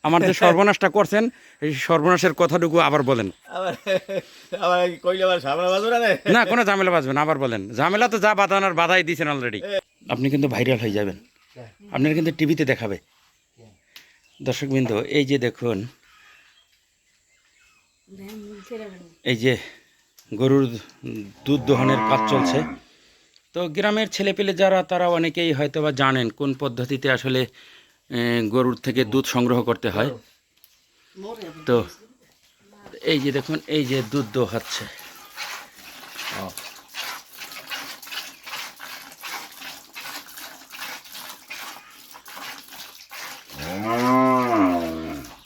আমার যে সর্বনাশটা করছেন এই সর্বনাশের কথাটুকু আবার বলেন। না কোনো ঝামেলা বাঁচবে না, আবার বলেন। ঝামেলা তো যা বাঁধানোর বাধাই দিয়েছেন অলরেডি। আপনি কিন্তু ভাইরাল হয়ে যাবেন, আপনার কিন্তু টিভিতে দেখাবে। দর্শকবৃন্দ, এই যে দেখুন, এই যে গরুর দুধ দহনের কাজ চলছে। তো গ্রামের ছেলেপেলে যারা, তারা অনেকেই হয়তো বা জানেন কোন পদ্ধতিতে আসলে গরুর থেকে দুধ সংগ্রহ করতে হয়। তো এই যে দেখুন, এই যে দুধ দোহাচ্ছে।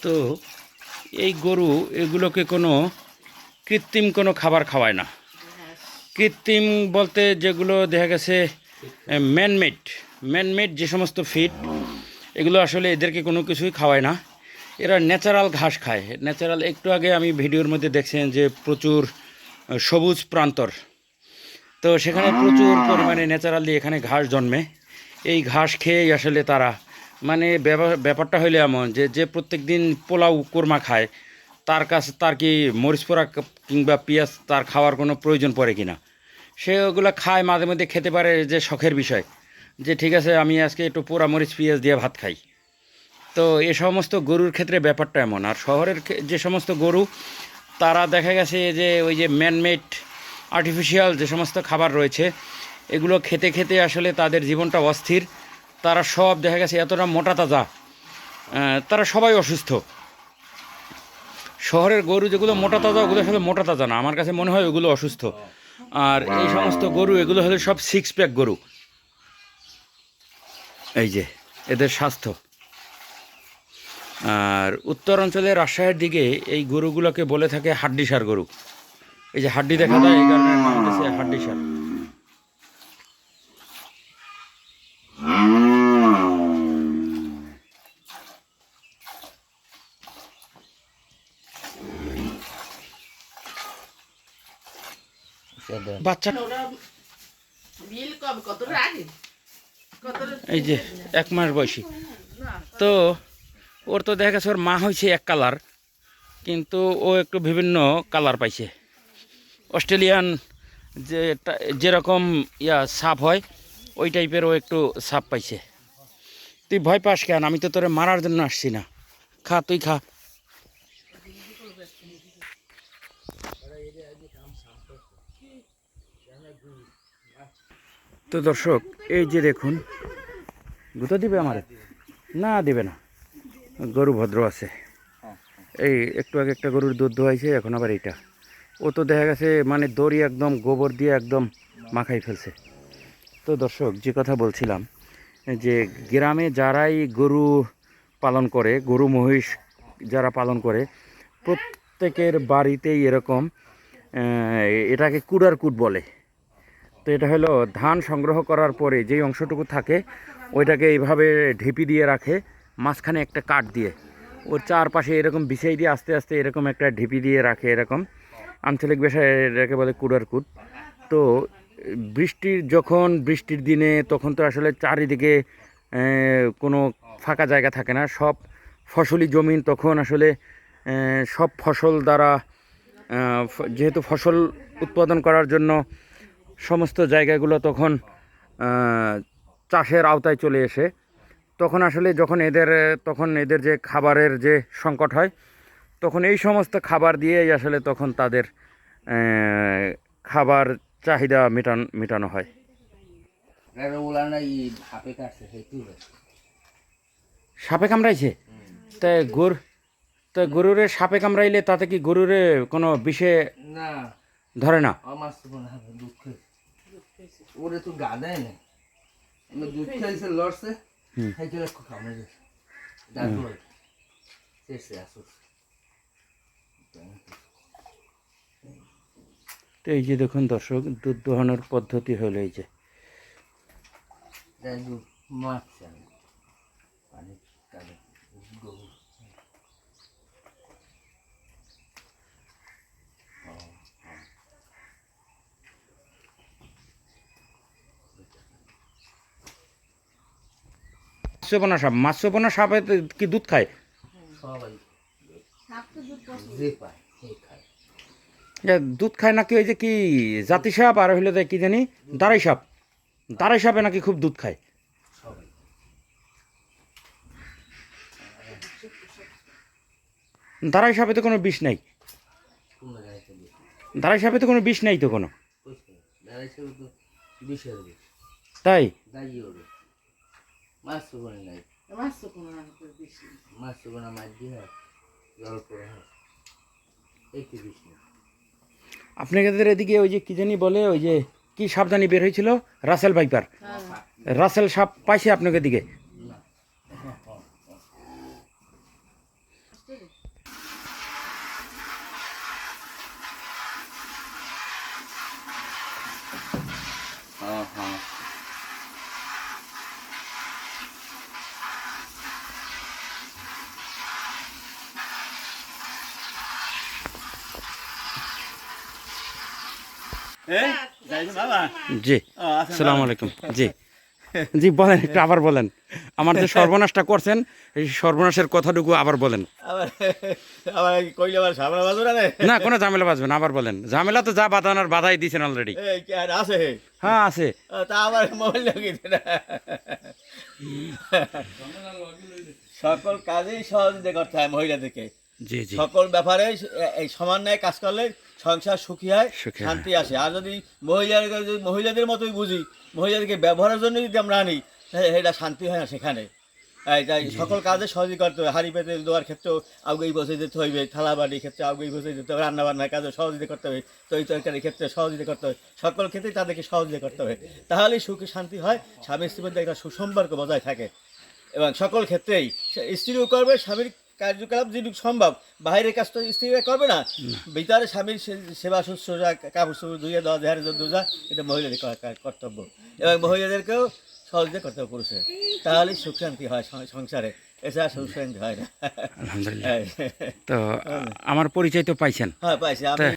তো এই গরু এগুলোকে কোনো কৃত্রিম কোনো খাবার খাওয়ায় না। কৃত্রিম বলতে যেগুলো দেখা গেছে ম্যানমেড যে সমস্ত ফিড, এগুলো আসলে এদেরকে কোনো কিছুই খাওয়ায় না। এরা ন্যাচারাল ঘাস খায়। ন্যাচারাল, একটু আগে আমি ভিডিওর মধ্যে দেখছেন যে প্রচুর সবুজ প্রান্তর, তো সেখানে প্রচুর পরিমাণে ন্যাচারালি এখানে ঘাস জন্মে। এই ঘাস খেয়েই আসলে তারা, মানে ব্যাপারটা হইলে এমন যে যে প্রত্যেক দিন পোলাও কোরমা খায়, তার কি মরিচ পোড়া কিংবা পেঁয়াজ তার খাওয়ার কোনো প্রয়োজন পড়ে কিনা? সে ওগুলো খায়, মাঝে মধ্যে খেতে পারে, যে শখের বিষয়, যে ঠিক আছে আমি আজকে একটু পোড়া মরিচ পেঁয়াজ দিয়ে ভাত খাই। তো এ সমস্ত গরুর ক্ষেত্রে ব্যাপারটা এমন। আর শহরের যে সমস্ত গরু, তারা দেখা গেছে যে ওই যে ম্যানমেড আর্টিফিশিয়াল যে সমস্ত খাবার রয়েছে, এগুলো খেতে খেতে আসলে তাদের জীবনটা অস্থির। তারা সব দেখা গেছে এতটা মোটা তাজা, তারা সবাই অসুস্থ। শহরের গরু যেগুলো মোটা তাজা, ওগুলো আসলে মোটা তাজা না, আমার কাছে মনে হয় ওগুলো অসুস্থ। আর এই সমস্ত গরু, এগুলো হলো সব সিক্স প্যাক গরু। এই যে এদের স্বাস্থ্য। আর উত্তর অঞ্চলের রাজশাহীর দিকে এই গরুগুলোকে বলে থাকে হাড্ডিসার গরু। এই যে হাড্ডি দেখা যায়, এই কারণে নাম দিয়েছে হাড্ডিসার। বাচ্চা এই যে 1 মাস বয়সী, তো ওর তো দেখা গেছে ওর মা হয়েছে এক কালার, কিন্তু ও একটু বিভিন্ন কালার পাইছে। অস্ট্রেলিয়ান যে যেরকম সাপ হয়, ওই টাইপের ও একটু সাপ পাইছে। তুই ভয় পাস কেন? আমি তো তোরে মারার জন্য আসছি না। খা, তুই খা। তো দর্শক, এই যে দেখুন, গুঁতো দিবে আমার? না, দিবে না। গরু ভদ্র আছে। এই একটু আগে একটা গরুর দুধ দোয়াইছে, এখন আবার এইটা। ও তো দেখা গেছে মানে দড়ি একদম গোবর দিয়ে একদম মাখাই ফেলছে। তো দর্শক, যে কথা বলছিলাম, যে গ্রামে যারাই গরু পালন করে, গরু মহিষ যারা পালন করে, প্রত্যেকের বাড়িতেই এরকম এটাকে কুড়ার কুট বলে। তো এটা হলো ধান সংগ্রহ করার পরে যেই অংশটুকু থাকে, ওইটাকে এইভাবে ঢেপি দিয়ে রাখে, মাঝখানে একটা কাঠ দিয়ে, ওর চারপাশে এরকম বিছাই দিয়ে আস্তে আস্তে এরকম একটা ঢেপি দিয়ে রাখে। এরকম আঞ্চলিক ভাষায় এটাকে বলে কুড়ার কুট। তো বৃষ্টির দিনে তখন তো আসলে চারিদিকে কোনো ফাঁকা জায়গা থাকে না, সব ফসলি জমিন তখন আসলে সব ফসল দ্বারা, যেহেতু ফসল উৎপাদন করার জন্য সমস্ত জায়গাগুলো তখন চাষের আওতায় চলে এসে, তখন আসলে তখন এদের যে খাবারের যে সংকট হয়, তখন এই সমস্ত খাবার দিয়েই আসলে তখন তাদের খাবার চাহিদা মেটানো হয়। সাপে কামড়াইছে? তাই গরুরে সাপে কামড়াইলে তাতে কি গরুরে কোনো বিষে ধরে না? ওরে তো গা দেয় না, আমি দুধ খাইছে লড়ছে, খাইতে কামড়ে দিয়েছে, দাঁত শেষে আসুস। তো এই যে দেখুন দর্শক, দুধ দোহানোর পদ্ধতি হলো এই যে, মাছ পানি গরু মাছবোনা সাপে কি দুধ খায়? সবাই যে পায় সেই খায়। দুধ খায় নাকি ওই যে কি জাতি সাপ আর হইলো যে কি জানি দাঁড়াই সাপ, দাঁড়াই সাপে নাকি খুব দুধ খায়। সবাই দাঁড়াই সাপে তো কোনো বিষ নাই, কোন জায়গায় বেশি দাঁড়াই সাপে তো কোনো বিষ নাই তো কোনো, দাঁড়াইছে তো বিষের বেশি তাই দাঁড়িয়ে ওঠে। মাছ তো করে নাই, মাছ তো কোনো মাছ দিয়ে জল করে হয় একটু বিষ নেই। আপনাদের এদিকে ওই যে কি জানি বলে ওই যে কি সাবধানি বের হয়েছিল রাসেল ভাইপার, রাসেল সাপ পাইছে আপনাদের দিকে? না হ্যাঁ হ্যাঁ জি আসসালামু আলাইকুম। জি জি বলেন, একটু আবার বলেন, আমার যে সর্বনাশটা করছেন এই সর্বনাশের কথাটুকু আবার বলেন। আবার কইলে আবার সামনে বাজু না রে। না কোনো ঝামেলা বাঁচবে না, আবার বলেন। ঝামেলা তো যা বাঁধানোর বাধাই দিয়েছেন অলরেডি। এই কি আর আছে? হ্যাঁ আছে। তা আবার মোবাইল লাগিয়ে না। সকল কাজেই সহযোগিতা করতে হয় মহিলাদেরকে। জি জি সকল ব্যাপারে এই সমন্বয়ে কাজ করলে সংসার সুখী হয়, সুখী হয়। শান্তি আসে। আর যদি মহিলাদের মতোই বুঝি, মহিলাদেরকে ব্যবহারের জন্য যদি আমরা আনি, এটা শান্তি হয় না সেখানে। তাই সকল কাজে সহযোগিতা করতে হবে। হাঁড়ি পেতে দেওয়ার ক্ষেত্রেও আগুই বসে যেতে হইবে, থালা বাড়ির ক্ষেত্রে আগুই বসে যেতে হবে, রান্নাবান্নার কাজে সহযোগিতা করতে হবে, তরকারির ক্ষেত্রে সহযোগিতা করতে হবে, সকল ক্ষেত্রেই তাদেরকে সহযোগিতা করতে হবে। তাহলেই সুখী শান্তি হয়, স্বামী স্ত্রীর মধ্যে একটা সুসম্পর্ক বজায় থাকে। এবং সকল ক্ষেত্রেই স্ত্রীও করবে স্বামীর কার্যকলাপ যেটুকু সম্ভব, বাইরের কাজ তো স্ত্রীরা করবে না। ভিতরে স্বামীর সেবা শুশ্রূষা, কাপড় চোপড় ধুয়ে দেওয়া, দেহার দোজা, এটা মহিলাদের কর্তব্য। এবং মহিলাদেরকেও সহযোগিতা করতে হবে পুরুষের, তাহলেই সুখ শান্তি হয় সংসারে, এছাড়া সুখ শান্তি হয় না। আলহামদুলিল্লাহ। তো আমার পরিচয় তো পাইছেন। হ্যাঁ পাইছি আমি।